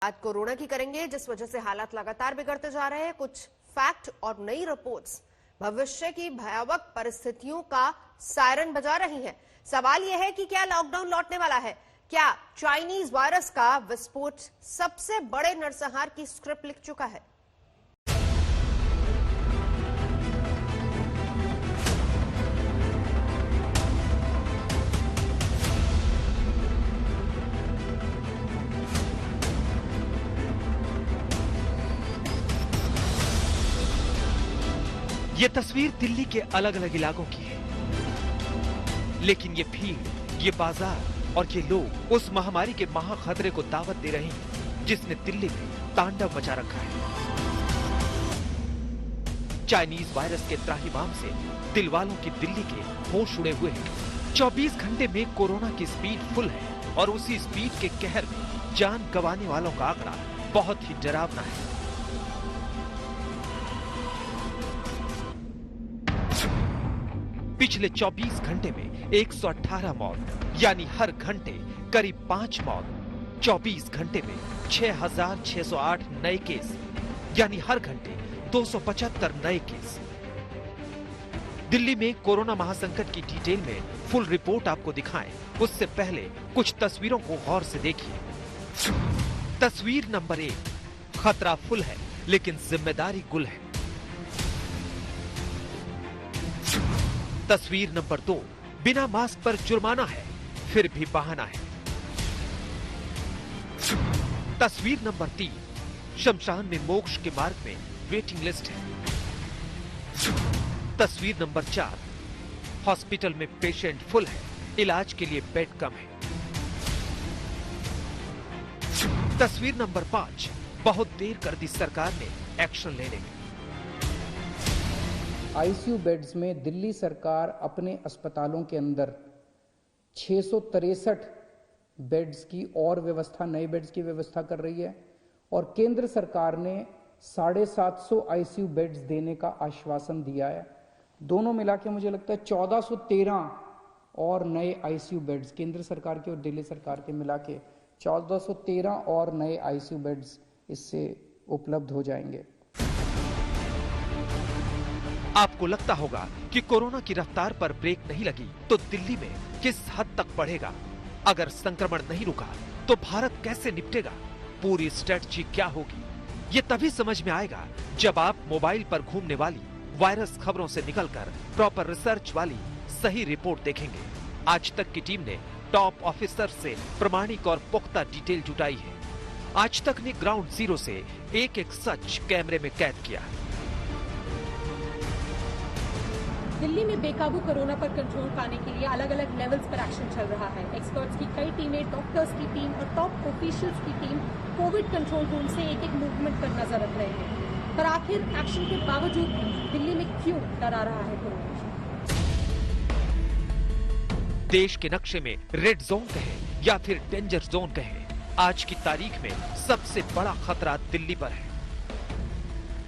आज कोरोना की करेंगे, जिस वजह से हालात लगातार बिगड़ते जा रहे हैं। कुछ फैक्ट और नई रिपोर्ट्स भविष्य की भयावह परिस्थितियों का सायरन बजा रही हैं। सवाल यह है कि क्या लॉकडाउन लौटने वाला है? क्या चाइनीज वायरस का विस्फोट सबसे बड़े नरसंहार की स्क्रिप्ट लिख चुका है? ये तस्वीर दिल्ली के अलग अलग इलाकों की है, लेकिन ये भीड़, ये बाजार और ये लोग उस महामारी के महाखतरे को दावत दे रहे हैं जिसने दिल्ली में तांडव मचा रखा है। चाइनीज वायरस के त्राहिमाम से दिल वालों की दिल्ली के होश उड़े हुए हैं। 24 घंटे में कोरोना की स्पीड फुल है और उसी स्पीड के कहर में जान गंवाने वालों का आंकड़ा बहुत ही डरावना है। पिछले 24 घंटे में 118 मौत, यानी हर घंटे करीब 5 मौत। 24 घंटे में 6,608 नए केस, यानी हर घंटे 275 नए केस। दिल्ली में कोरोना महासंकट की डिटेल में फुल रिपोर्ट आपको दिखाएं, उससे पहले कुछ तस्वीरों को गौर से देखिए। तस्वीर नंबर 1, खतरा फुल है लेकिन जिम्मेदारी गुल है। तस्वीर नंबर 2, बिना मास्क पर जुर्माना है फिर भी बहाना है। तस्वीर नंबर 3, शमशान में मोक्ष के मार्ग में वेटिंग लिस्ट है। तस्वीर नंबर 4, हॉस्पिटल में पेशेंट फुल है, इलाज के लिए बेड कम है। तस्वीर नंबर 5, बहुत देर कर दी सरकार ने एक्शन लेने में। आईसीयू बेड्स में दिल्ली सरकार अपने अस्पतालों के अंदर 663 बेड्स की और व्यवस्था, नए बेड्स की व्यवस्था कर रही है और केंद्र सरकार ने 750 आईसीयू बेड्स देने का आश्वासन दिया है। दोनों मिला के मुझे लगता है 1413 और नए आईसीयू बेड्स, केंद्र सरकार के और दिल्ली सरकार के मिला के 1413 और नए आईसीयू बेड्स इससे उपलब्ध हो जाएंगे। आपको लगता होगा कि कोरोना की रफ्तार पर ब्रेक नहीं लगी तो दिल्ली में किस हद तक बढ़ेगा? अगर संक्रमण नहीं रुका तो भारत कैसे निपटेगा? पूरी स्ट्रेटजी क्या होगी? ये तभी समझ में आएगा जब आप मोबाइल पर घूमने वाली वायरस खबरों से निकलकर प्रॉपर रिसर्च वाली सही रिपोर्ट देखेंगे। आज तक की टीम ने टॉप ऑफिसर से प्रमाणिक और पुख्ता डिटेल जुटाई है। आज तक ने ग्राउंड जीरो से एक एक सच कैमरे में कैद किया। दिल्ली में बेकाबू कोरोना पर कंट्रोल पाने के लिए अलग अलग लेवल्स पर एक्शन चल रहा है। एक्सपर्ट्स की कई टीमें, डॉक्टर्स की टीम और टॉप ऑफिशियल्स की टीम कोविड कंट्रोल रूम से एक एक मूवमेंट पर नजर रख रहे हैं। पर आखिर एक्शन के बावजूद दिल्ली में क्यों डरा रहा है कोरोना? देश के नक्शे में रेड जोन कहें या फिर डेंजर जोन कहें, आज की तारीख में सबसे बड़ा खतरा दिल्ली पर है।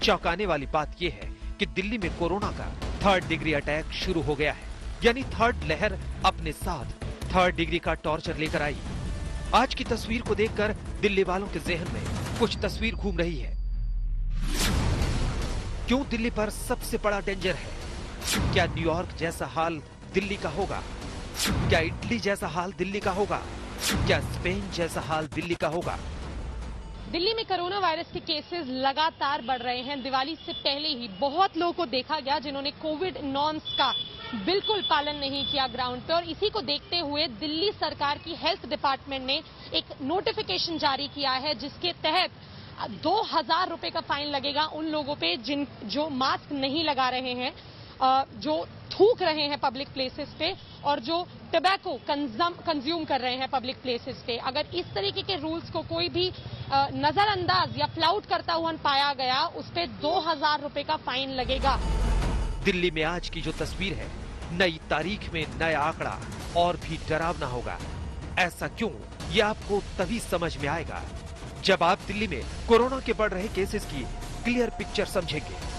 चौंकाने वाली बात यह है कि दिल्ली में कोरोना का 3rd डिग्री अटैक शुरू हो गया है, यानी 3rd लहर अपने साथ 3rd डिग्री का टॉर्चर लेकर आई। आज की तस्वीर को देखकर दिल्ली वालों के जहन में कुछ तस्वीर घूम रही है। क्यों दिल्ली पर सबसे बड़ा डेंजर है? क्या न्यूयॉर्क जैसा हाल दिल्ली का होगा? क्या इटली जैसा हाल दिल्ली का होगा? क्या स्पेन जैसा हाल दिल्ली का होगा? दिल्ली में कोरोना वायरस के केसेस लगातार बढ़ रहे हैं। दिवाली से पहले ही बहुत लोगों को देखा गया जिन्होंने कोविड नॉर्म्स का बिल्कुल पालन नहीं किया ग्राउंड पे, और इसी को देखते हुए दिल्ली सरकार की हेल्थ डिपार्टमेंट ने एक नोटिफिकेशन जारी किया है जिसके तहत 2,000 रुपए का फाइन लगेगा उन लोगों पे जो मास्क नहीं लगा रहे हैं, जो थूक रहे हैं पब्लिक प्लेसेस पे और जो टबैको कंज्यूम कर रहे हैं पब्लिक प्लेसेस पे। अगर इस तरीके के रूल्स को कोई भी नजरअंदाज या फ्लाउट करता हुआ पाया गया, उस पे 2,000 रुपए का फाइन लगेगा। दिल्ली में आज की जो तस्वीर है, नई तारीख में नया आंकड़ा और भी डरावना होगा। ऐसा क्यों, ये आपको तभी समझ में आएगा जब आप दिल्ली में कोरोना के बढ़ रहे केसेस की क्लियर पिक्चर समझेंगे।